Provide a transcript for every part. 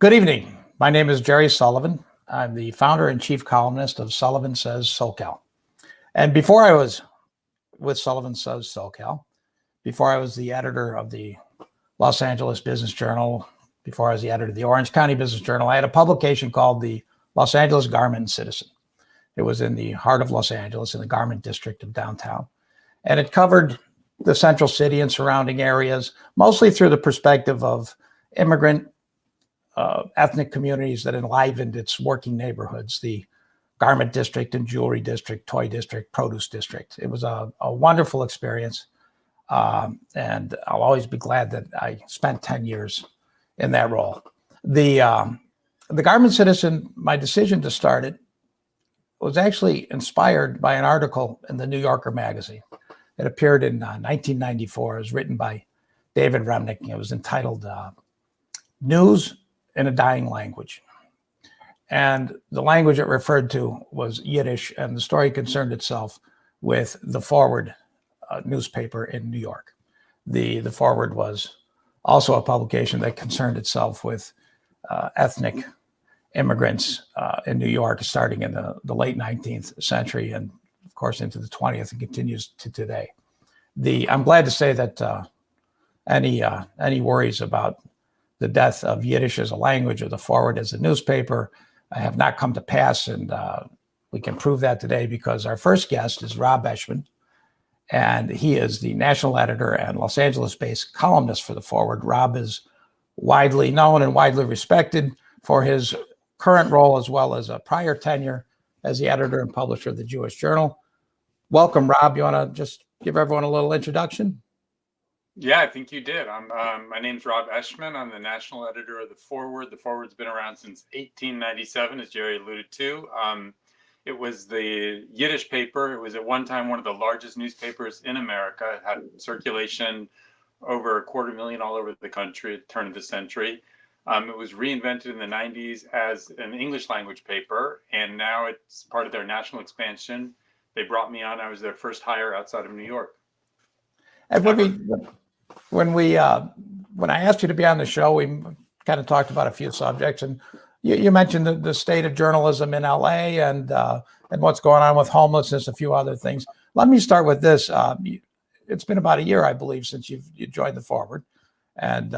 Good evening. My name is Jerry Sullivan. I'm the founder and chief columnist of Sullivan Says SoCal. And before I was with Sullivan Says SoCal, before I was the editor of the Los Angeles Business Journal, before I was the editor of the Orange County Business Journal, I had a publication called the Los Angeles Garment Citizen. It was in the heart of Los Angeles, in the garment district of downtown. And it covered the central city and surrounding areas, mostly through the perspective of immigrant ethnic communities that enlivened its working neighborhoods, the garment district and jewelry district, toy district, produce district. It was a wonderful experience. And I'll always be glad that I spent 10 years in that role. The Garment Citizen, my decision to start it was actually inspired by an article in the New Yorker magazine. It appeared in 1994. It was written by David Remnick. It was entitled News in a Dying Language. And the language it referred to was Yiddish, and the story concerned itself with the Forward newspaper in New York. The Forward was also a publication that concerned itself with ethnic immigrants in New York, starting in the late 19th century and, of course, into the 20th and continues to today. I'm glad to say that any worries about the death of Yiddish as a language or the Forward as a newspaper have not come to pass. And we can prove that today because our first guest is Rob Eschman, and he is the national editor and Los Angeles-based columnist for the Forward. Rob is widely known and widely respected for his current role as well as a prior tenure as the editor and publisher of the Jewish Journal. Welcome, Rob. You want to just give everyone a little introduction? Yeah, I think you did. My name's Rob Eschman. I'm the national editor of the Forward. The Forward's been around since 1897, as Jerry alluded to. It was the Yiddish paper. It was at one time one of the largest newspapers in America. It had circulation over 250,000 all over the country at the turn of the century. It was reinvented in the 90s as an English language paper, and now it's part of their national expansion. They brought me on. I was their first hire outside of New York. And when I asked you to be on the show, we kind of talked about a few subjects, and you mentioned the state of journalism in LA and what's going on with homelessness, a few other things. Let me start with this. It's been about a year, I believe, since you joined the Forward, and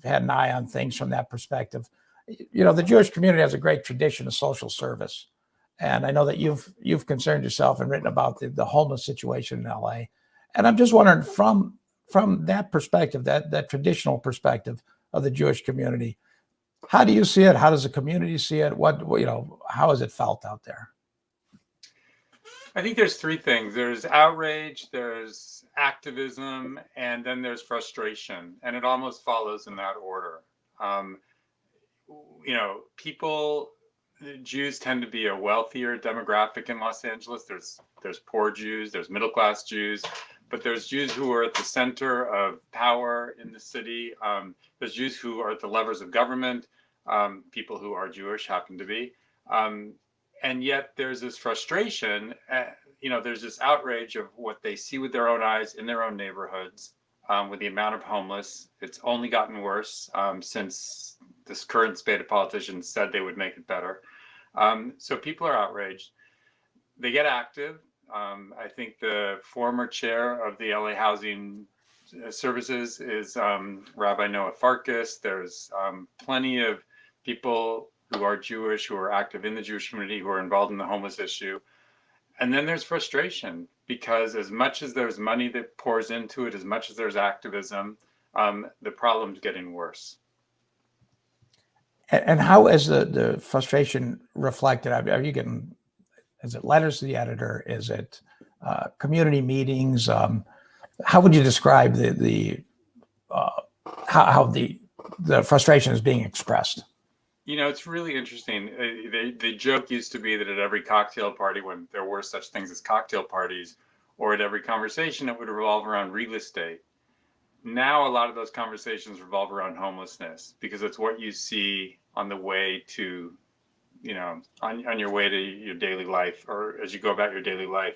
had an eye on things from that perspective. You know, the Jewish community has a great tradition of social service, and I know that you've concerned yourself and written about the homeless situation in LA. And I'm just wondering, from that perspective, that traditional perspective of the Jewish community, how do you see it? How does the community see it? How is it felt out there? I think there's three things. There's outrage, there's activism, and then there's frustration. And it almost follows in that order. Jews tend to be a wealthier demographic in Los Angeles. There's poor Jews, there's middle-class Jews, but there's Jews who are at the center of power in the city. There's Jews who are at the levers of government. People who are Jewish happen to be. And yet there's this frustration, there's this outrage of what they see with their own eyes in their own neighborhoods with the amount of homeless. It's only gotten worse since this current spate of politicians said they would make it better. So people are outraged. They get active. I think the former chair of the LA Housing Services is Rabbi Noah Farkas. There's plenty of people who are Jewish, who are active in the Jewish community, who are involved in the homeless issue. And then there's frustration because as much as there's money that pours into it, as much as there's activism, the problem's getting worse. And how is the frustration reflected? Are you getting, is it letters to the editor? Is it community meetings? How would you describe how the frustration is being expressed? It's really interesting. The joke used to be that at every cocktail party, when there were such things as cocktail parties, or at every conversation, it would revolve around real estate. Now, a lot of those conversations revolve around homelessness because it's what you see on the way to, on your way to your daily life, or as you go about your daily life.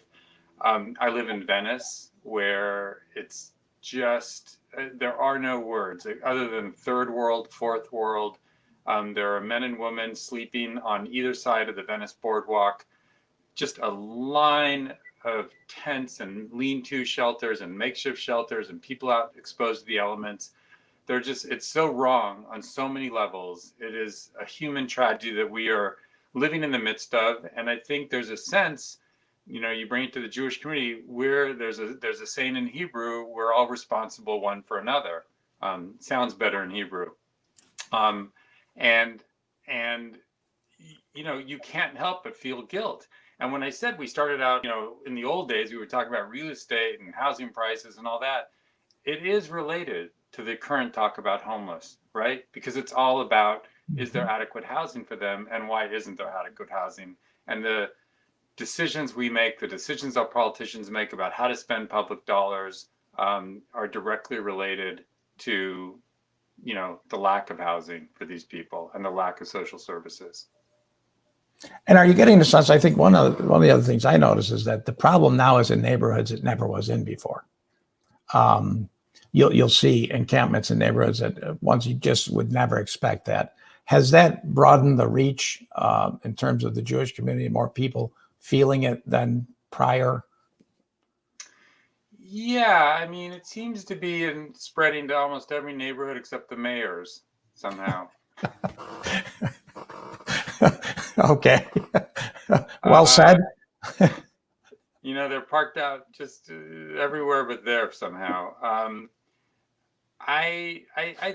I live in Venice, where it's just, there are no words other than third world, fourth world. There are men and women sleeping on either side of the Venice Boardwalk, just a line of tents and lean-to shelters and makeshift shelters and people out exposed to the elements. It's so wrong on so many levels. It is a human tragedy that we are living in the midst of. And I think there's a sense, you bring it to the Jewish community, where there's a saying in Hebrew, we're all responsible one for another. Sounds better in Hebrew. And you can't help but feel guilt. And when I said we started out, in the old days, we were talking about real estate and housing prices and all that. It is related to the current talk about homeless, right? Because it's all about, is there adequate housing for them, and why isn't there adequate housing? And the decisions we make, the decisions our politicians make about how to spend public dollars are directly related to, the lack of housing for these people and the lack of social services. And are you getting the sense? I think one of the other things I notice is that the problem now is in neighborhoods it never was in before. You'll see encampments in neighborhoods that ones you just would never expect. That has that broadened the reach in terms of the Jewish community, more people feeling it than prior? Yeah, I mean, it seems to be spreading to almost every neighborhood except the mayor's somehow. Okay. Well said. They're parked out just everywhere but there somehow. I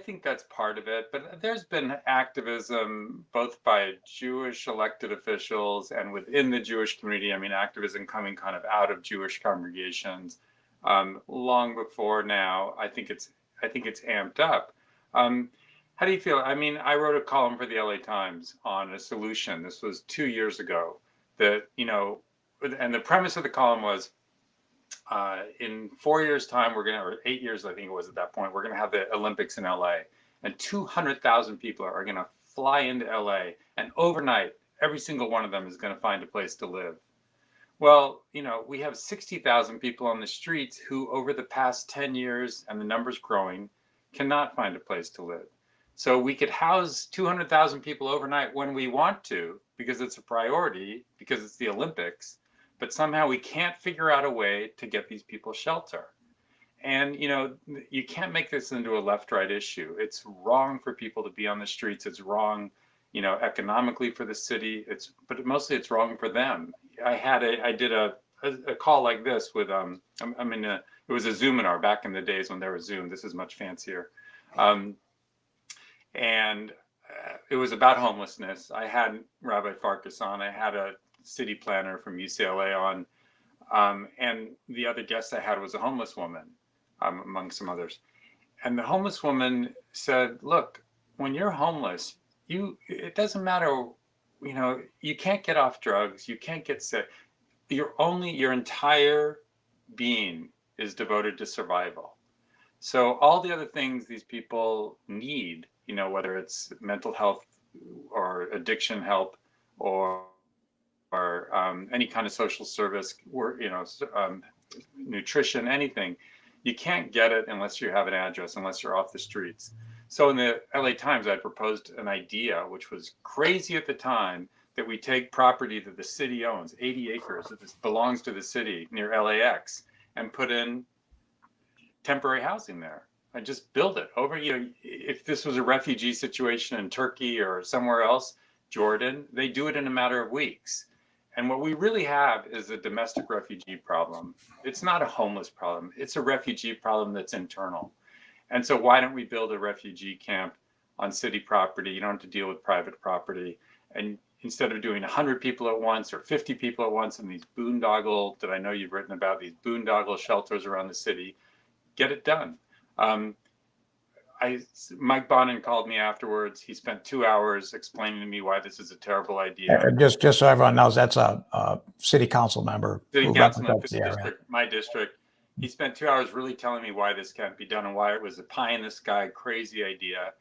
think that's part of it, but there's been activism both by Jewish elected officials and within the Jewish community. I mean, activism coming kind of out of Jewish congregations long before now. I think it's amped up. How do you feel? I mean, I wrote a column for the LA Times on a solution. This was 2 years ago. And the premise of the column was, in 4 years' time, or 8 years, I think it was at that point, we're going to have the Olympics in LA, and 200,000 people are going to fly into LA, and overnight, every single one of them is going to find a place to live. Well, we have 60,000 people on the streets who, over the past 10 years, and the number's growing, cannot find a place to live. So we could house 200,000 people overnight when we want to, because it's a priority, because it's the Olympics, but somehow we can't figure out a way to get these people shelter. And, you can't make this into a left-right issue. It's wrong for people to be on the streets. It's wrong, economically for the city. But mostly it's wrong for them. I did a call like this with, it was a Zoominar back in the days when there was Zoom. This is much fancier. And it was about homelessness. I had Rabbi Farkas on. I had a city planner from UCLA on, and the other guest I had was a homeless woman, among some others. And the homeless woman said, look, when you're homeless, it doesn't matter, you can't get off drugs, you can't get sick. Your entire being is devoted to survival. So all the other things these people need, whether it's mental health or addiction help or any kind of social service, or nutrition, anything, you can't get it unless you have an address, unless you're off the streets. So in the LA Times, I proposed an idea, which was crazy at the time, that we take property that the city owns, 80 acres that belongs to the city near LAX, and put in temporary housing there. And just build it over, if this was a refugee situation in Turkey or somewhere else, Jordan, they do it in a matter of weeks. And what we really have is a domestic refugee problem. It's not a homeless problem. It's a refugee problem that's internal. And so why don't we build a refugee camp on city property? You don't have to deal with private property. And instead of doing 100 people at once or 50 people at once in these boondoggle, that I know you've written about, these boondoggle shelters around the city, get it done. Mike Bonin called me afterwards. He spent 2 hours explaining to me why this is a terrible idea. Just so everyone knows, that's a city council member. City councilman for the district, my district. He spent 2 hours really telling me why this can't be done and why it was a pie in the sky, crazy idea.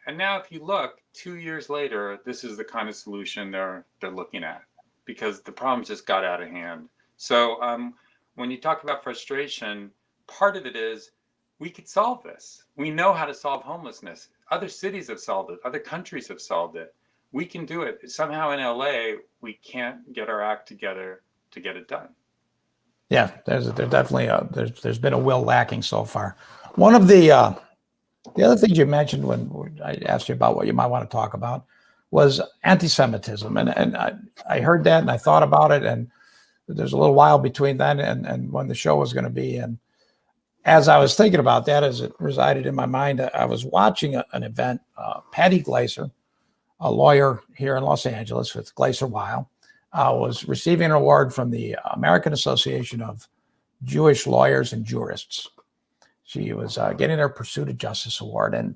And now, if you look, 2 years later, this is the kind of solution they're looking at, because the problem just got out of hand. So when you talk about frustration, part of it is, we could solve this. We know how to solve homelessness. other cities have solved it. Other countries have solved it. We can do it. Somehow in LA, we can't get our act together to get it done. Yeah, there's definitely there's been a will lacking so far. One of the other things you mentioned when I asked you about what you might want to talk about was anti-Semitism, and I heard that and I thought about it, and there's a little while between then and when the show was going to be, and as I was thinking about that, as it resided in my mind, I was watching an event. Patty Glaser, a lawyer here in Los Angeles with Glaser Weil, was receiving an award from the American Association of Jewish Lawyers and Jurists. She was getting her Pursuit of Justice Award, and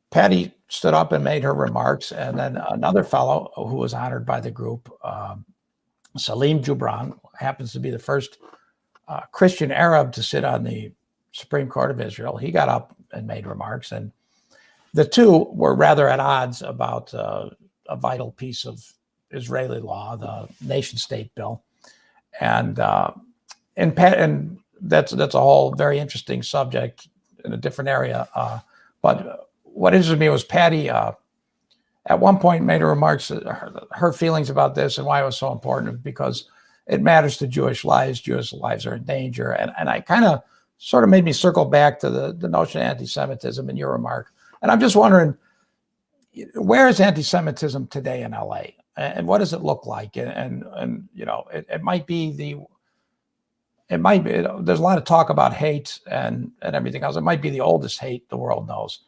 Patty stood up and made her remarks, and then another fellow who was honored by the group, Salim Gibran, happens to be the first Christian Arab to sit on the Supreme Court of Israel. He got up and made remarks, and the two were rather at odds about a vital piece of Israeli law, the nation-state bill, and that's a whole very interesting subject in a different area. But what interested me was Patty at one point made her remarks, her feelings about this and why it was so important, because it matters to Jewish lives. Jewish lives are in danger. And I kind of sort of made me circle back to the notion of anti-Semitism in your remark. And I'm just wondering, where is anti-Semitism today in LA? And what does it look like? And you know, it might be there's a lot of talk about hate and everything else. It might be the oldest hate the world knows.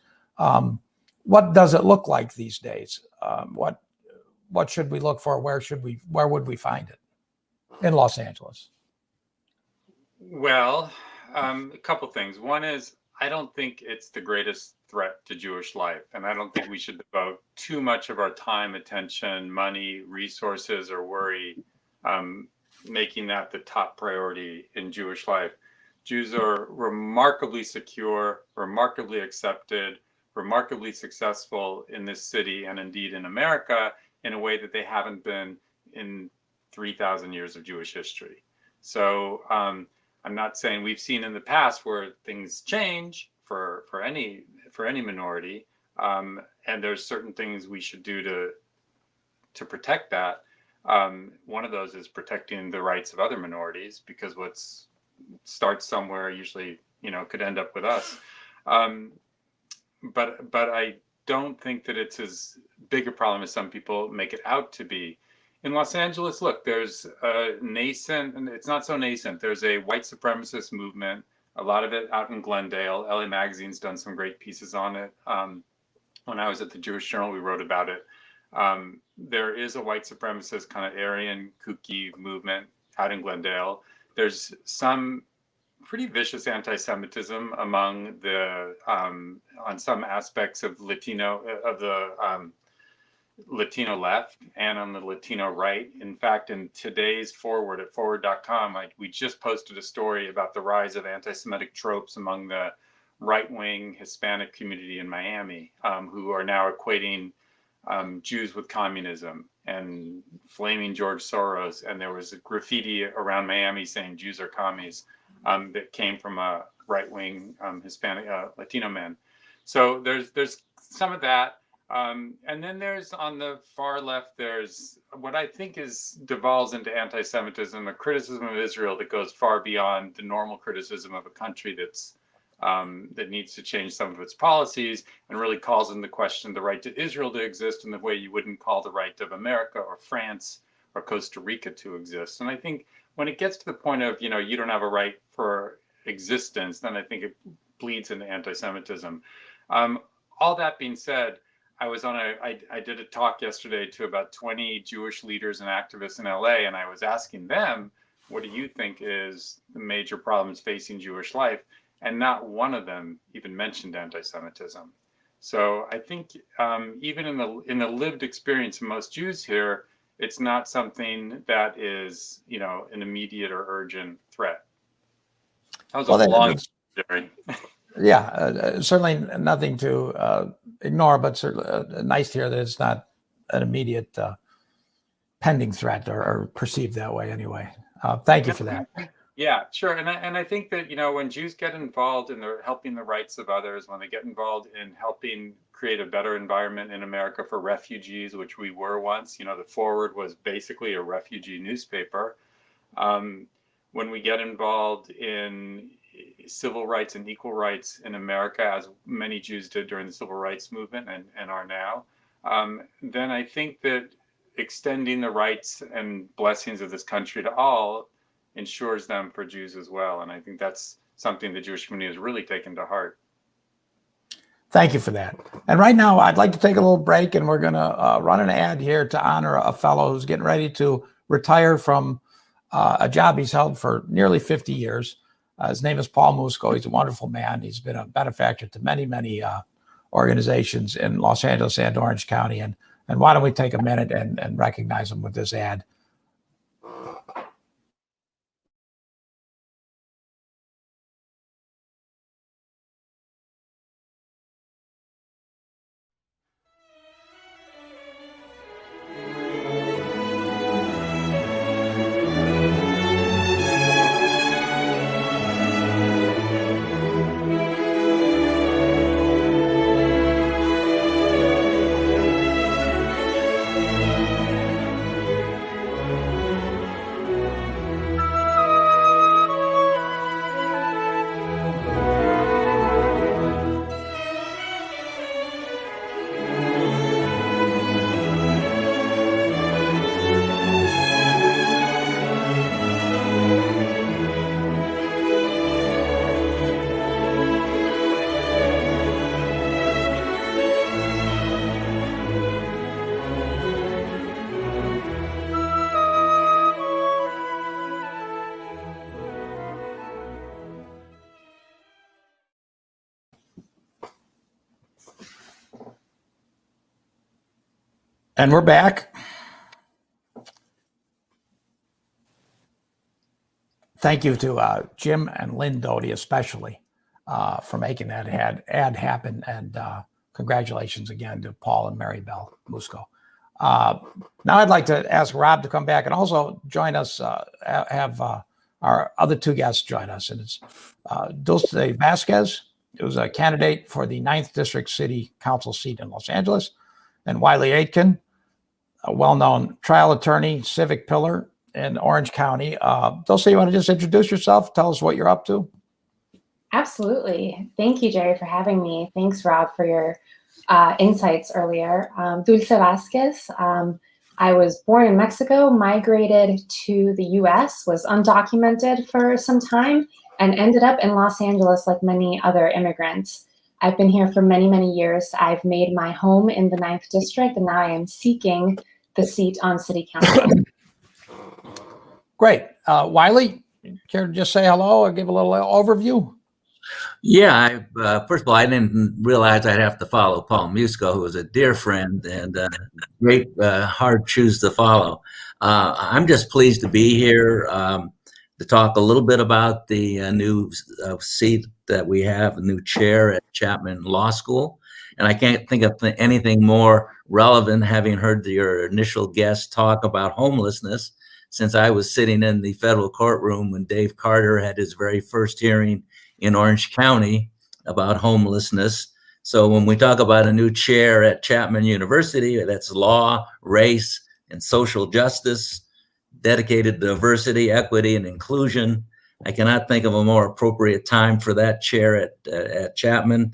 What does it look like these days? What should we look for? Where would we find it in Los Angeles? Well, a couple things. One is, I don't think it's the greatest threat to Jewish life, and I don't think we should devote too much of our time, attention, money, resources, or worry making that the top priority in Jewish life. Jews are remarkably secure, remarkably accepted, remarkably successful in this city and indeed in America in a way that they haven't been in 3,000 years of Jewish history. So I'm not saying we've seen in the past where things change for any minority, and there's certain things we should do to protect that. One of those is protecting the rights of other minorities, because what starts somewhere usually, could end up with us. But I don't think that it's as big a problem as some people make it out to be. In Los Angeles, look, there's a nascent, and it's not so nascent, there's a white supremacist movement, a lot of it out in Glendale. LA Magazine's done some great pieces on it. When I was at the Jewish Journal, we wrote about it. There is a white supremacist kind of Aryan kooky movement out in Glendale. There's some pretty vicious anti-Semitism among the on some aspects of the Latino left and on the Latino right. In fact, in today's Forward at forward.com, we just posted a story about the rise of anti-Semitic tropes among the right-wing Hispanic community in Miami, who are now equating Jews with communism and flaming George Soros. And there was a graffiti around Miami saying Jews are commies that came from a right-wing Hispanic Latino man. So there's some of that. And then there's, on the far left, there's what I think devolves into anti-Semitism, a criticism of Israel that goes far beyond the normal criticism of a country that needs to change some of its policies, and really calls into question the right to Israel to exist in the way you wouldn't call the right of America or France or Costa Rica to exist. And I think when it gets to the point of, you don't have a right for existence, then I think it bleeds into anti-Semitism. All that being said, I did a talk yesterday to about 20 Jewish leaders and activists in LA, and I was asking them, what do you think is the major problems facing Jewish life? And not one of them even mentioned anti-Semitism. So I think even in the lived experience of most Jews here, it's not something that is, an immediate or urgent threat. That was a long story. Yeah, certainly nothing to ignore, but certainly nice to hear that it's not an immediate pending threat or perceived that way anyway. Thank you for that. Yeah, sure. And I think that, when Jews get involved in helping the rights of others, when they get involved in helping create a better environment in America for refugees, which we were once, the Forward was basically a refugee newspaper. Um, when we get involved in civil rights and equal rights in America, as many Jews did during the civil rights movement and are now, then I think that extending the rights and blessings of this country to all ensures them for Jews as well. And I think that's something the Jewish community has really taken to heart. Thank you for that. And right now, I'd like to take a little break, and we're going to run an ad here to honor a fellow who's getting ready to retire from a job he's held for nearly 50 years. His name is Paul Musco. He's a wonderful man. He's been a benefactor to many, many organizations in Los Angeles and Orange County. And why don't we take a minute and recognize him with this ad? And we're back. Thank you to Jim and Lynn Doty especially for making that ad happen. And congratulations again to Paul and Mary Bell Musco. Now I'd like to ask Rob to come back and also join us, have our other two guests join us. And it's Dulce Vasquez, who's a candidate for the 9th District City Council seat in Los Angeles, and Wylie Aitken, a well-known trial attorney, civic pillar in Orange County. Dulce, you want to just introduce yourself? Tell us what you're up to. Absolutely. Thank you, Jerry, for having me. Thanks, Rob, for your insights earlier. Dulce Vasquez. I was born in Mexico, migrated to the US, was undocumented for some time, and ended up in Los Angeles like many other immigrants. I've been here for many, many years. I've made my home in the 9th District, and now I am seeking the seat on City Council. Great. Wylie, care to just say hello or give a little overview? Yeah, first of all, I didn't realize I'd have to follow Paul Musco, who was a dear friend and great, hard shoes to follow. I'm just pleased to be here to talk a little bit about the new seat that we have, a new chair at Chapman Law School. And I can't think of anything more relevant, having heard your initial guest talk about homelessness, since I was sitting in the federal courtroom when Dave Carter had his very first hearing in Orange County about homelessness. So when we talk about a new chair at Chapman University, that's law, race, and social justice, dedicated to diversity, equity, and inclusion, I cannot think of a more appropriate time for that chair at Chapman,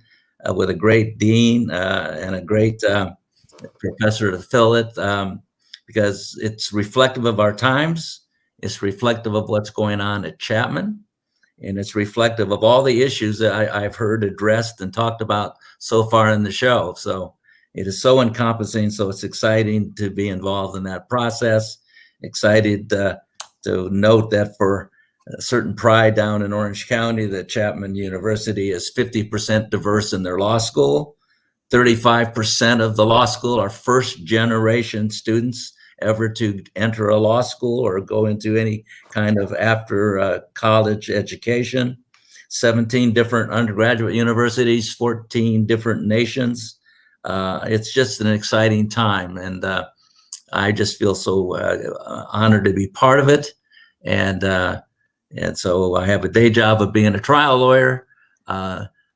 with a great dean and a great professor to fill it, because it's reflective of our times. It's reflective of what's going on at Chapman. And it's reflective of all the issues that I've heard addressed and talked about so far in the show. So it is so encompassing. So it's exciting to be involved in that process. Excited to note that for a certain pride down in Orange County, that Chapman University is 50% diverse in their law school. 35% of the law school are first generation students ever to enter a law school or go into any kind of after college education. 17 different undergraduate universities, 14 different nations. It's just an exciting time. And I just feel so honored to be part of it. And And so I have a day job of being a trial lawyer.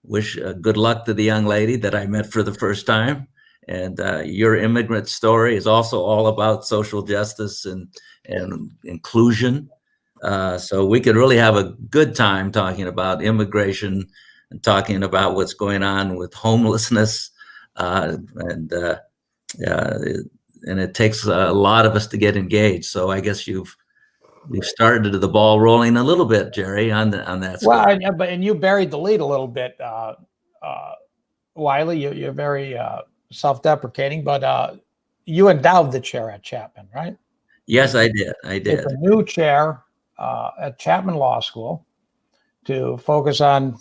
Wish good luck to the young lady that I met for the first time. And your immigrant story is also all about social justice and inclusion. So we could really have a good time talking about immigration and talking about what's going on with homelessness. And it takes a lot of us to get engaged. So I guess you've started the ball rolling a little bit, Jerry, on that score. Well, and you buried the lead a little bit, Wylie. You're very self-deprecating, but you endowed the chair at Chapman, right? Yes, I did. It's a new chair at Chapman Law School to focus on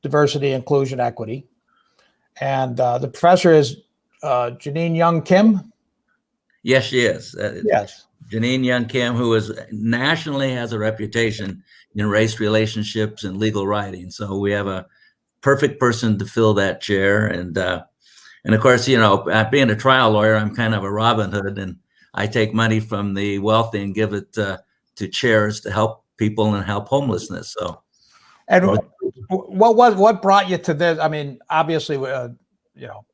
diversity, inclusion, equity. And the professor is Janine Young Kim. Yes, she is. Yes. Janine Young Kim, who is nationally has a reputation in race relationships and legal writing. So we have a perfect person to fill that chair. And of course, you know, being a trial lawyer, I'm kind of a Robin Hood, and I take money from the wealthy and give it to chairs to help people and help homelessness. So, and what brought you to this? I mean, obviously, you know,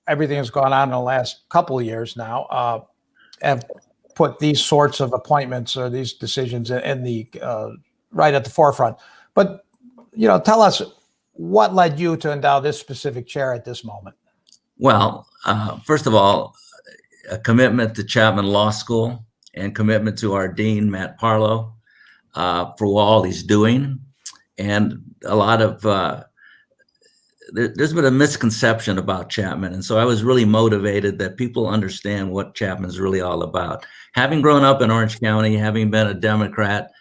everything has gone on in the last couple of years now. Have put these sorts of appointments or these decisions in the right at the forefront. But, you know, tell us what led you to endow this specific chair at this moment. Well, first of all, a commitment to Chapman Law School and commitment to our dean, Matt Parlow, for all he's doing. And a lot of, there's been a misconception about Chapman. And so I was really motivated that people understand what Chapman's really all about. Having grown up in Orange County, having been a Democrat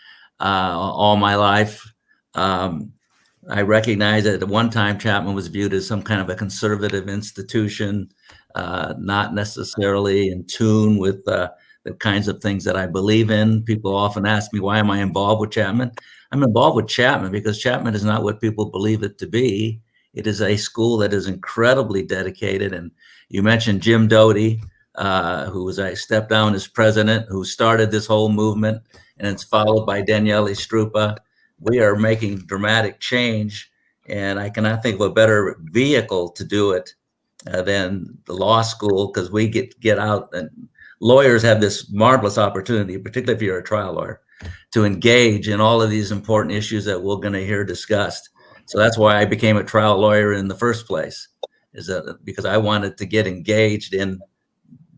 all my life, I recognize that at one time Chapman was viewed as some kind of a conservative institution, not necessarily in tune with the kinds of things that I believe in. People often ask me, why am I involved with Chapman? I'm involved with Chapman because Chapman is not what people believe it to be. It is a school that is incredibly dedicated. And you mentioned Jim Doty, who was I stepped down as president, who started this whole movement, and it's followed by Daniele Strupa. We are making dramatic change, and I cannot think of a better vehicle to do it than the law school, because we get out, and lawyers have this marvelous opportunity, particularly if you're a trial lawyer, to engage in all of these important issues that we're going to hear discussed. So that's why I became a trial lawyer in the first place, is that because I wanted to get engaged in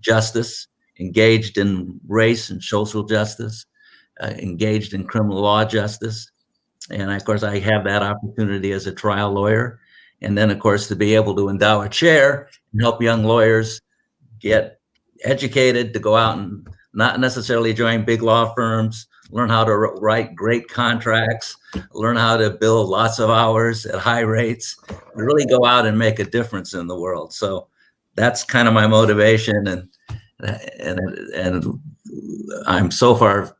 justice, engaged in race and social justice, engaged in criminal law justice. And of course, I have that opportunity as a trial lawyer. And then, of course, to be able to endow a chair and help young lawyers get educated, to go out and not necessarily join big law firms, learn how to write great contracts, learn how to bill lots of hours at high rates, and really go out and make a difference in the world. So that's kind of my motivation. And I'm so far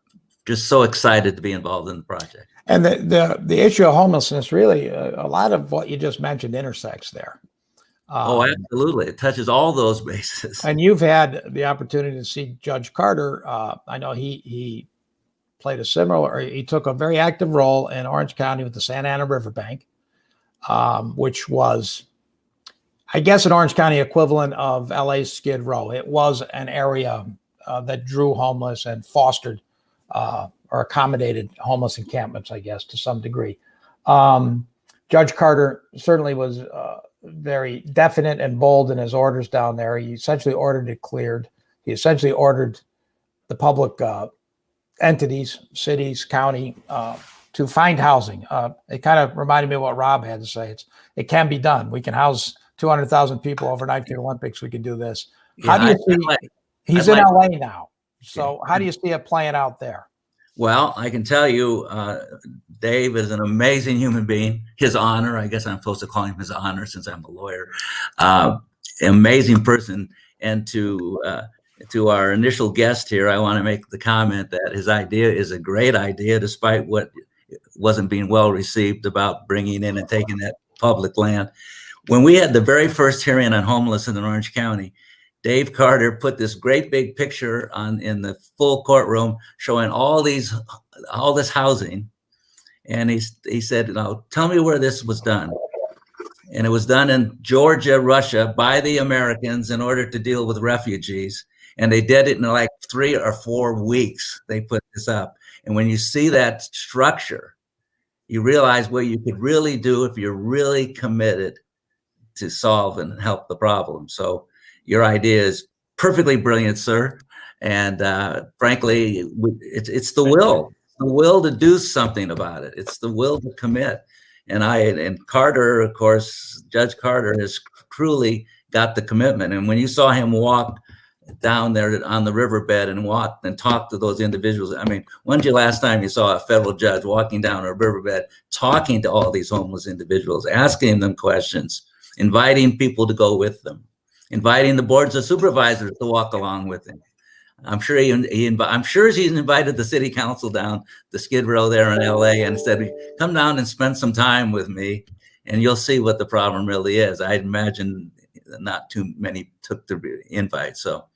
just so excited to be involved in the project. And the issue of homelessness, really, a lot of what you just mentioned intersects there. Oh, absolutely. It touches all those bases. And you've had the opportunity to see Judge Carter. I know he played a similar, he took a very active role in Orange County with the Santa Ana Riverbank, which was, I guess, an Orange County equivalent of LA's Skid Row. It was an area that drew homeless and fostered or accommodated homeless encampments, I guess, to some degree. Judge Carter certainly was very definite and bold in his orders down there. He essentially ordered it cleared. He essentially ordered the public entities, cities, county, to find housing. It kind of reminded me of what Rob had to say. It can be done. We can house 200,000 people overnight for the Olympics. We can do this. How do you see? He's in LA now. So how do you see it playing out there? Well, I can tell you, Dave is an amazing human being. His honor, I guess I'm supposed to call him his honor since I'm a lawyer. Amazing person. And to our initial guest here, I want to make the comment that his idea is a great idea, despite what wasn't being well received about bringing in and taking that public land. When we had the very first hearing on homelessness in Orange County, Dave Carter put this great big picture in the full courtroom showing all this housing. And he said, tell me where this was done. And it was done in Georgia, Russia, by the Americans in order to deal with refugees. And they did it in like 3 or 4 weeks. They put this up. And when you see that structure, you realize what you could really do if you're really committed to solve and help the problem. So your idea is perfectly brilliant, sir. And frankly, it's the will to do something about it. It's the will to commit. And Carter, of course, Judge Carter has truly got the commitment. And when you saw him walk down there on the riverbed and walk and talk to those individuals, I mean, when's the last time you saw a federal judge walking down a riverbed, talking to all these homeless individuals, asking them questions, inviting people to go with them, inviting the boards of supervisors to walk along with him? I'm sure I'm sure he's invited the city council down to Skid Row there in LA and said, come down and spend some time with me and you'll see what the problem really is. I'd imagine not too many took the invite. So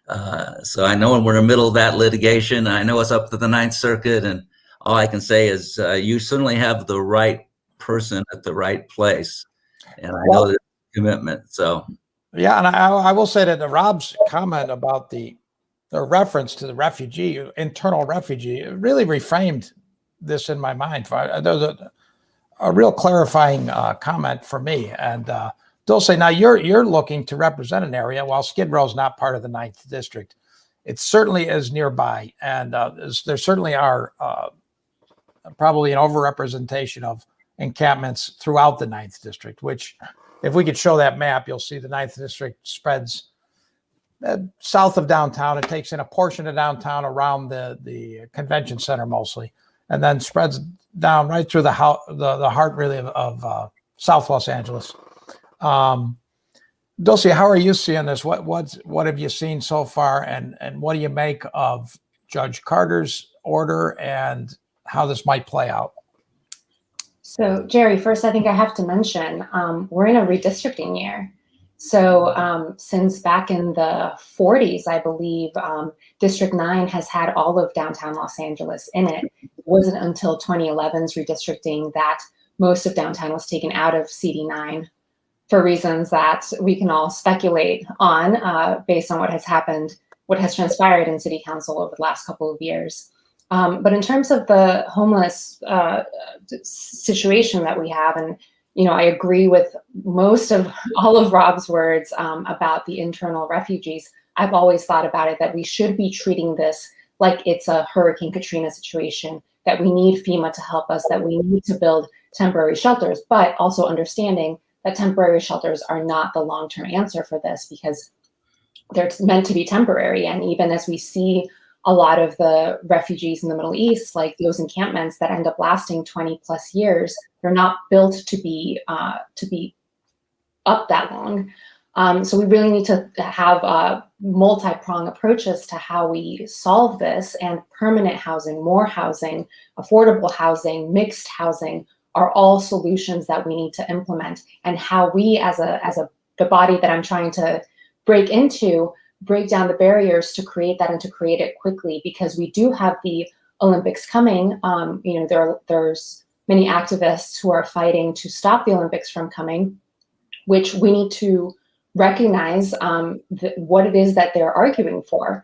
I know we're in the middle of that litigation. I know it's up to the Ninth Circuit, and all I can say is you certainly have the right person at the right place. And I know there's commitment. So yeah, and I will say that Rob's comment about the reference to the refugee, internal refugee, it really reframed this in my mind. There's a real clarifying comment for me. And Dulce, now you're looking to represent an area, while Skid Row is not part of the 9th District. It certainly is nearby. And there certainly are probably an overrepresentation of encampments throughout the 9th District, which if we could show that map, you'll see the 9th District spreads south of downtown. It takes in a portion of downtown around the convention center mostly, and then spreads down right through the heart really of South Los Angeles. Dulce, how are you seeing this? What have you seen so far, and what do you make of Judge Carter's order and how this might play out? So, Jerry, first, I think I have to mention we're in a redistricting year. So since back in the 40s, I believe, District 9 has had all of downtown Los Angeles in it. It wasn't until 2011's redistricting that most of downtown was taken out of CD9 for reasons that we can all speculate on based on what has happened, what has transpired in City Council over the last couple of years. But in terms of the homeless situation that we have, and I agree with most of all of Rob's words about the internal refugees. I've always thought about it that we should be treating this like it's a Hurricane Katrina situation, that we need FEMA to help us, that we need to build temporary shelters, but also understanding that temporary shelters are not the long-term answer for this, because they're meant to be temporary. And even as we see a lot of the refugees in the Middle East, like those encampments that end up lasting 20 plus years, they're not built to be up that long. So we really need to have multi-pronged approaches to how we solve this, and permanent housing, more housing, affordable housing, mixed housing are all solutions that we need to implement. And how we as the body that I'm trying to break down the barriers to create that, and to create it quickly, because we do have the Olympics coming. There's many activists who are fighting to stop the Olympics from coming, which we need to recognize what it is that they're arguing for.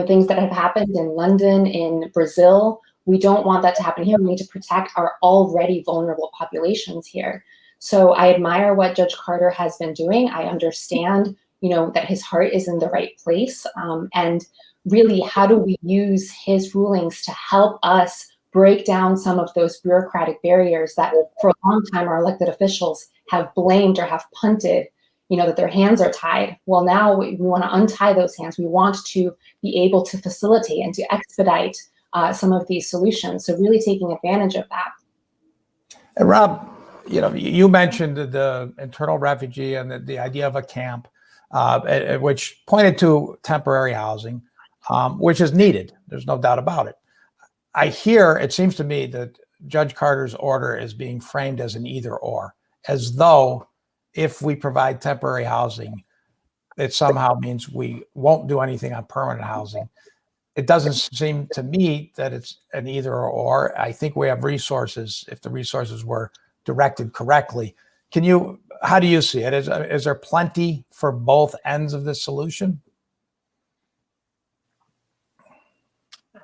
Things that have happened in London, in Brazil, we don't want that to happen here. We need to protect our already vulnerable populations here. So I admire what Judge Carter has been doing. I understand that his heart is in the right place. And really, how do we use his rulings to help us break down some of those bureaucratic barriers that for a long time our elected officials have blamed or have punted, that their hands are tied. Well, now we want to untie those hands. We want to be able to facilitate and to expedite some of these solutions. So really taking advantage of that. And Rob, you mentioned the internal refugee and the idea of a camp, which pointed to temporary housing, which is needed. There's no doubt about it. It seems to me that Judge Carter's order is being framed as an either or, as though if we provide temporary housing, it somehow means we won't do anything on permanent housing. it doesn't seem to me that it's an either or. I think we have resources if the resources were directed correctly. How do you see it? Is there plenty for both ends of the solution?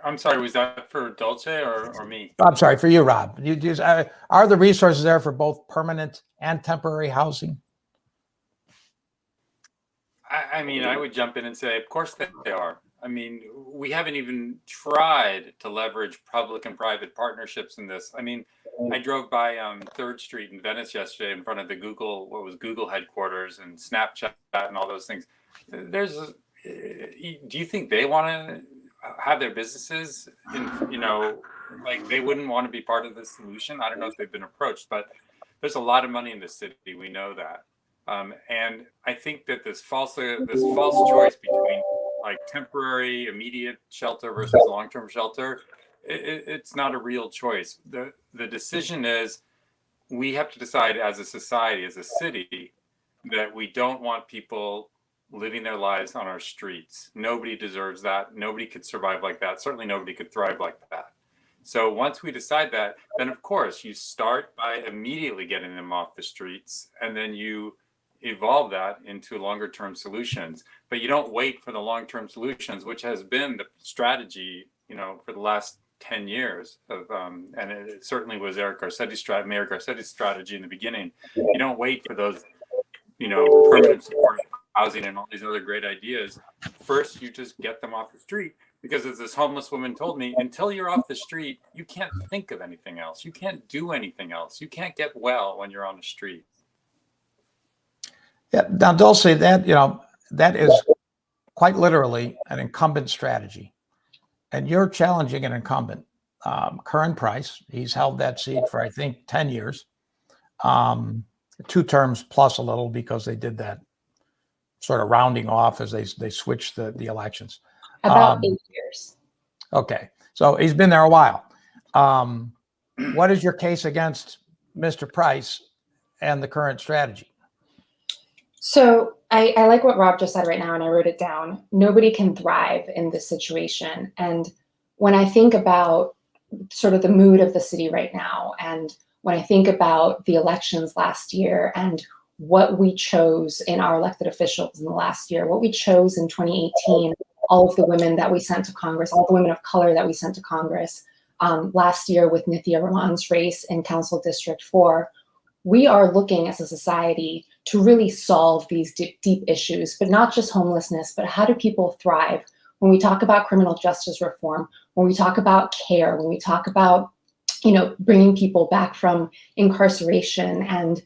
I'm sorry, was that for Dulce or me? I'm sorry, for you, Rob. Are the resources there for both permanent and temporary housing? I mean, I would jump in and say, of course they are. I mean, we haven't even tried to leverage public and private partnerships in this. I mean, I drove by 3rd Street in Venice yesterday in front of the Google headquarters and Snapchat and all those things. Do you think they want to have their businesses like they wouldn't want to be part of the solution? I don't know if they've been approached, but there's a lot of money in this city. We know that. And I think that this false choice between like temporary, immediate shelter versus long-term shelter, it's not a real choice. The decision is we have to decide as a society, as a city, that we don't want people living their lives on our streets. Nobody deserves that. Nobody could survive like that. Certainly nobody could thrive like that. So once we decide that, then of course you start by immediately getting them off the streets, and then you evolve that into longer term solutions. But you don't wait for the long term solutions, which has been the strategy, for the last 10 years of, and it certainly was Mayor Garcetti's strategy in the beginning. You don't wait for those, permanent support housing and all these other great ideas. First, you just get them off the street, because as this homeless woman told me, until you're off the street, you can't think of anything else. You can't do anything else. You can't get well when you're on the street. Yeah. Now, Dulce, that is quite literally an incumbent strategy, and you're challenging an incumbent. Curran Price, he's held that seat for, I think, 10 years, 2 terms plus a little, because they did that sort of rounding off as they switched the elections. About 8 years. Okay. So he's been there a while. What is your case against Mr. Price and the current strategy? So I like what Rob just said right now, and I wrote it down. Nobody can thrive in this situation. And when I think about sort of the mood of the city right now, and when I think about the elections last year and what we chose in our elected officials in the last year, what we chose in 2018, all of the women that we sent to Congress, all the women of color that we sent to Congress, last year with Nithya Raman's race in Council District 4, we are looking as a society to really solve these deep issues, but not just homelessness, but how do people thrive? When we talk about criminal justice reform, when we talk about care, when we talk about, bringing people back from incarceration and,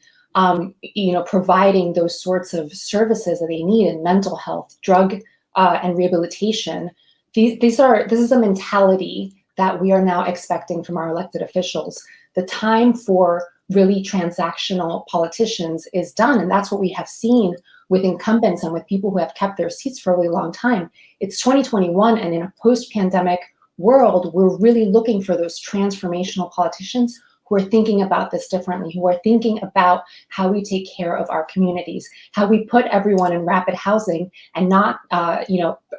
providing those sorts of services that they need in mental health, drug and rehabilitation, this is a mentality that we are now expecting from our elected officials. The time for really transactional politicians is done. And that's what we have seen with incumbents and with people who have kept their seats for a really long time. It's 2021, and in a post-pandemic world, we're really looking for those transformational politicians who are thinking about this differently, who are thinking about how we take care of our communities, how we put everyone in rapid housing and not,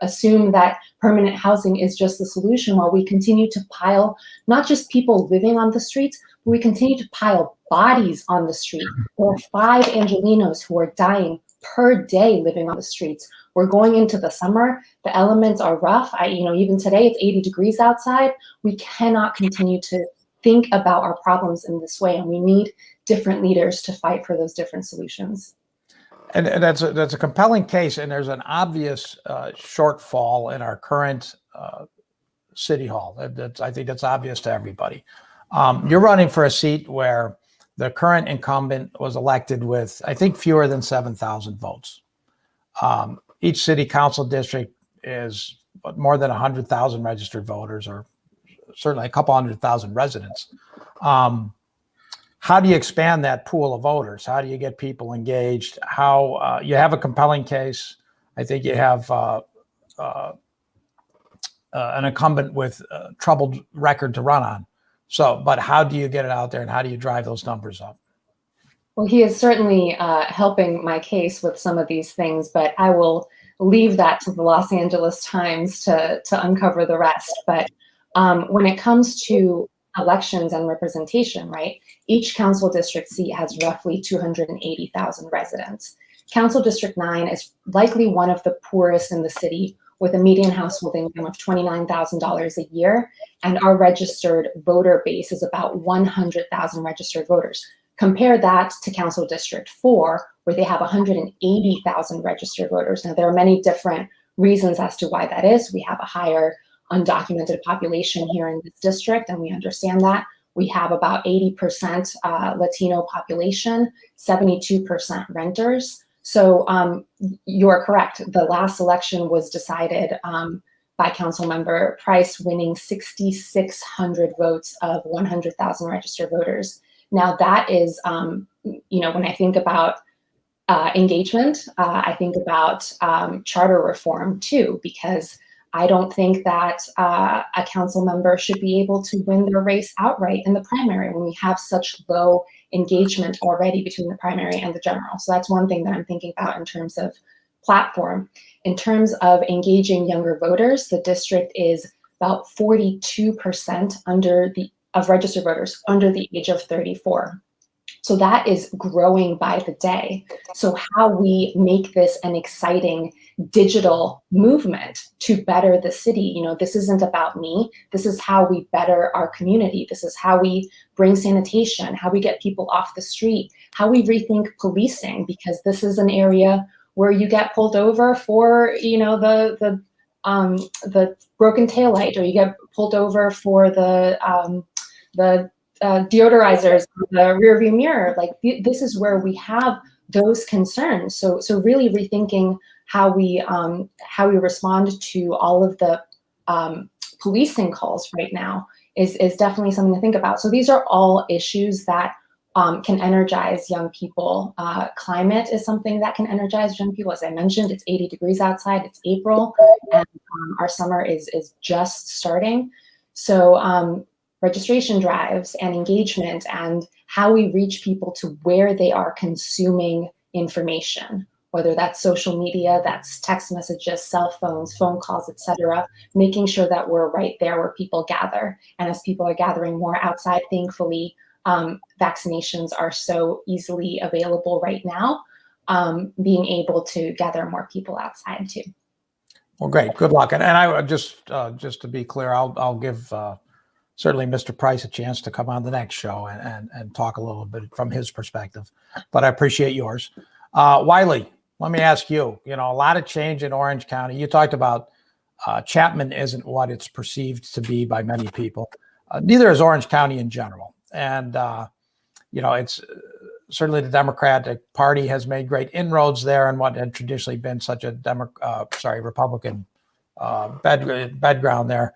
assume that permanent housing is just the solution, while we continue to pile not just people living on the streets, but we continue to pile bodies on the street. There are 5 Angelinos who are dying per day living on the streets. We're going into the summer. The elements are rough. Even today it's 80 degrees outside. We cannot continue to think about our problems in this way, and we need different leaders to fight for those different solutions. And that's a compelling case, and there's an obvious shortfall in our current city hall. I think that's obvious to everybody. You're running for a seat where the current incumbent was elected with, I think, fewer than 7,000 votes. Each city council district is more than 100,000 registered voters, or certainly a couple 100,000 residents. How do you expand that pool of voters? How do you get people engaged? How you have a compelling case. I think you have an incumbent with a troubled record to run on. So, but how do you get it out there, and how do you drive those numbers up? Well, he is certainly helping my case with some of these things, but I will leave that to the Los Angeles Times to uncover the rest. But when it comes to elections and representation, right, each council district seat has roughly 280,000 residents. Council District 9 is likely one of the poorest in the city, with a median household income of $29,000 a year, and our registered voter base is about 100,000 registered voters. Compare that to Council District 4, where they have 180,000 registered voters. Now, there are many different reasons as to why that is. We have a higher undocumented population here in this district, and we understand that. We have about 80% Latino population, 72% renters. So you're correct. The last election was decided by Councilmember Price, winning 6,600 votes of 100,000 registered voters. Now that is, you know, when I think about engagement, I think about charter reform too, because I don't think that a council member should be able to win their race outright in the primary when we have such low engagement already between the primary and the general. So that's one thing that I'm thinking about in terms of platform. In terms of engaging younger voters, the district is about 42% of registered voters under the age of 34. So that is growing by the day. So how we make this an exciting digital movement to better the city, you know, this isn't about me. This is how we better our community. This is how we bring sanitation, how we get people off the street, how we rethink policing, because this is an area where you get pulled over for, you know, the broken taillight, or you get pulled over for the deodorizers, the rear view mirror. Like this is where we have those concerns. So really rethinking how we respond to all of the policing calls right now is definitely something to think about. So these are all issues that can energize young people. Climate is something that can energize young people. As I mentioned, it's 80 degrees outside, it's April, and our summer is just starting. So registration drives and engagement and how we reach people to where they are consuming information, whether that's social media, that's text messages, cell phones, phone calls, etc., making sure that we're right there where people gather. And as people are gathering more outside, thankfully, vaccinations are so easily available right now, being able to gather more people outside too. Well, great. Good luck. And I would just to be clear, I'll give certainly Mr. Price a chance to come on the next show and talk a little bit from his perspective, but I appreciate yours. Wylie, let me ask you, you know, a lot of change in Orange County. You talked about Chapman isn't what it's perceived to be by many people. Neither is Orange County in general. And, you know, it's certainly the Democratic Party has made great inroads there in what had traditionally been such a Republican bedground there.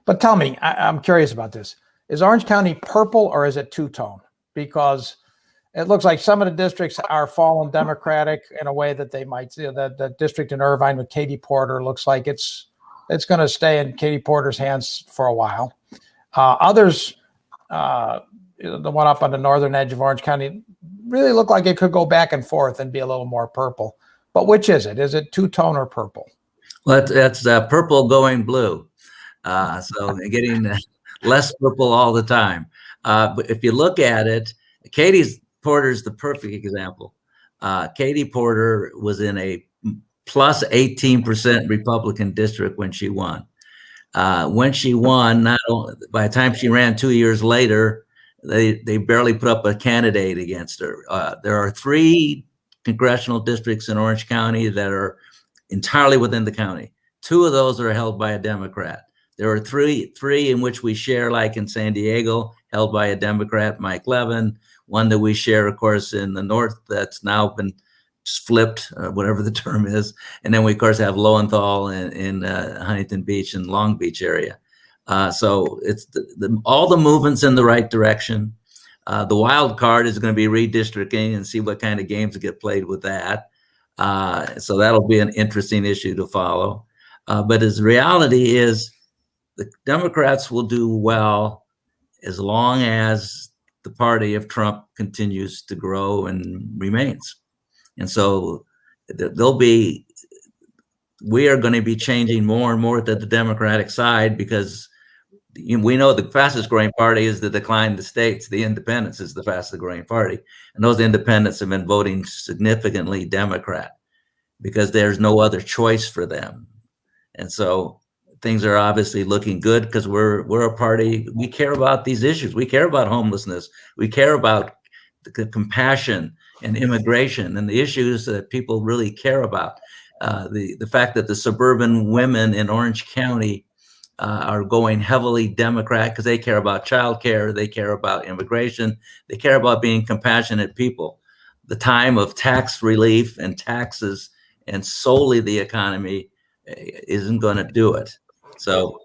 But tell me, I'm curious about this. Is Orange County purple or is it two-tone? Because it looks like some of the districts are fallen Democratic in a way that they might see. The district in Irvine with Katie Porter looks like it's going to stay in Katie Porter's hands for a while. Others, the one up on the northern edge of Orange County, really look like it could go back and forth and be a little more purple. But which is it? Is it two-tone or purple? Well, that's purple going blue. So getting less purple all the time. But if you look at it, Katie Porter's the perfect example. Katie Porter was in a plus 18% Republican district when she won. When she won, by the time she ran 2 years later, they barely put up a candidate against her. There are 3 congressional districts in Orange County that are entirely within the county. 2 of those are held by a Democrat. There are three in which we share, like in San Diego, held by a Democrat, Mike Levin. One that we share, of course, in the north that's now been flipped, whatever the term is. And then we, of course, have Lowenthal in Huntington Beach and Long Beach area. So it's all the movements in the right direction. The wild card is going to be redistricting and see what kind of games get played with that. So that'll be an interesting issue to follow. But as reality is, the Democrats will do well as long as the party if Trump continues to grow and remains. And so we are going to be changing more and more to the Democratic side, because we know the fastest growing party is the decline of the states. The independents is the fastest growing party. And those independents have been voting significantly Democrat because there's no other choice for them. And so things are obviously looking good because we're a party. We care about these issues. We care about homelessness. We care about the compassion and immigration and the issues that people really care about. The fact that the suburban women in Orange County are going heavily Democrat because they care about childcare, they care about immigration, they care about being compassionate people. The time of tax relief and taxes and solely the economy isn't going to do it. So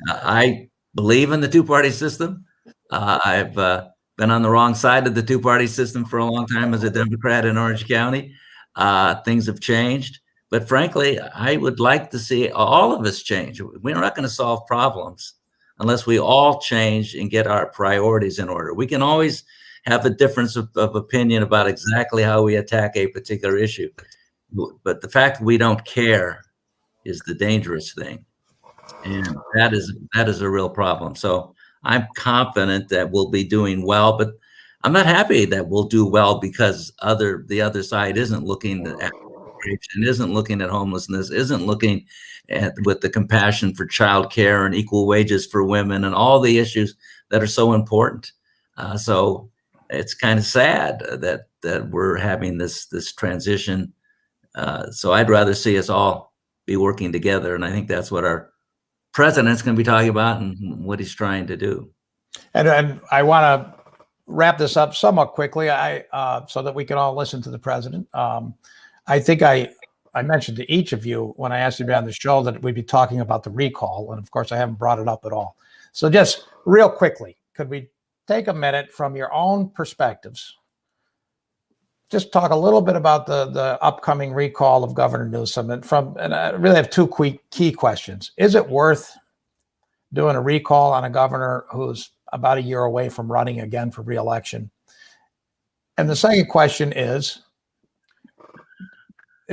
I believe in the two-party system. I've been on the wrong side of the two-party system for a long time as a Democrat in Orange County. Things have changed. But frankly, I would like to see all of us change. We're not going to solve problems unless we all change and get our priorities in order. We can always have a difference of opinion about exactly how we attack a particular issue. But the fact we don't care is the dangerous thing. And that is a real problem. So I'm confident that we'll be doing well, but I'm not happy that we'll do well because the other side isn't looking at immigration, isn't looking at homelessness, isn't looking at with the compassion for childcare and equal wages for women and all the issues that are so important. So it's kind of sad that we're having this transition. So I'd rather see us all be working together, and I think that's what our president's going to be talking about and what he's trying to do. And I want to wrap this up somewhat quickly, so that we can all listen to the president. I think I mentioned to each of you when I asked you to be on the show that we'd be talking about the recall. And of course, I haven't brought it up at all. So just real quickly, could we take a minute from your own perspectives? Just talk a little bit about the upcoming recall of Governor Newsom. And I really have two key questions. Is it worth doing a recall on a governor who's about a year away from running again for re-election? And the second question is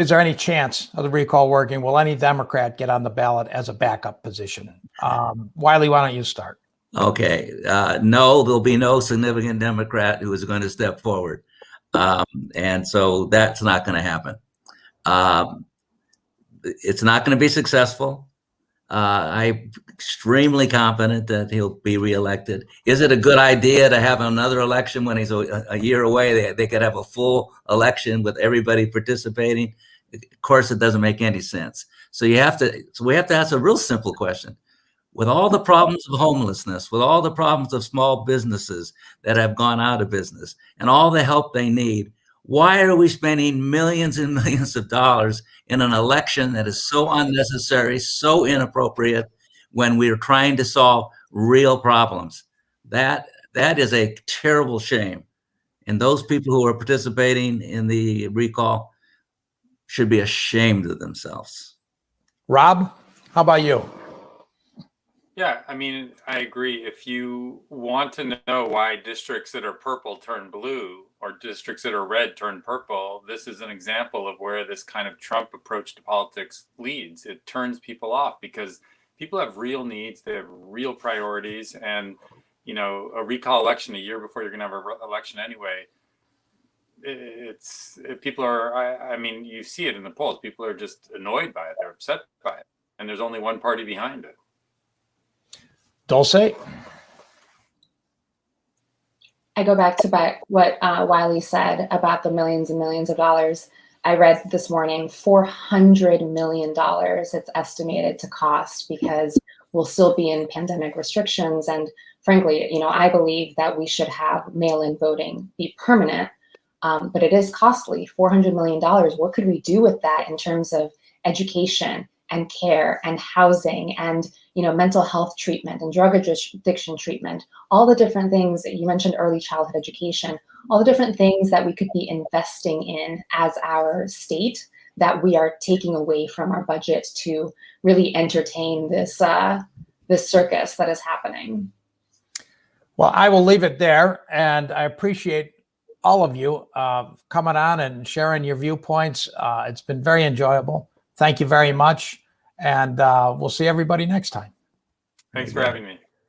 there any chance of the recall working? Will any Democrat get on the ballot as a backup position? Wylie, why don't you start? Okay. No, there'll be no significant Democrat who is going to step forward. And so that's not going to happen. It's not going to be successful. I'm extremely confident that he'll be reelected. Is it a good idea to have another election when he's a year away? They could have a full election with everybody participating. Of course, it doesn't make any sense. So we have to ask a real simple question. With all the problems of homelessness, with all the problems of small businesses that have gone out of business and all the help they need, why are we spending millions and millions of dollars in an election that is so unnecessary, so inappropriate when we're trying to solve real problems? That is a terrible shame. And those people who are participating in the recall should be ashamed of themselves. Rob, how about you? Yeah, I mean, I agree. If you want to know why districts that are purple turn blue or districts that are red turn purple, this is an example of where this kind of Trump approach to politics leads. It turns people off because people have real needs, they have real priorities, and a recall election a year before you're going to have an election anyway. People are. I mean, you see it in the polls. People are just annoyed by it. They're upset by it, and there's only one party behind it. Dulce? I go back to what Wylie said about the millions and millions of dollars. I read this morning, $400 million it's estimated to cost because we'll still be in pandemic restrictions. And frankly, I believe that we should have mail-in voting be permanent, but it is costly, $400 million. What could we do with that in terms of education and care and housing and mental health treatment and drug addiction treatment, all the different things that you mentioned, early childhood education, all the different things that we could be investing in as our state that we are taking away from our budget to really entertain this this circus that is happening. Well, I will leave it there, and I appreciate all of you coming on and sharing your viewpoints. It's been very enjoyable. Thank you very much, and we'll see everybody next time. Thanks for having me.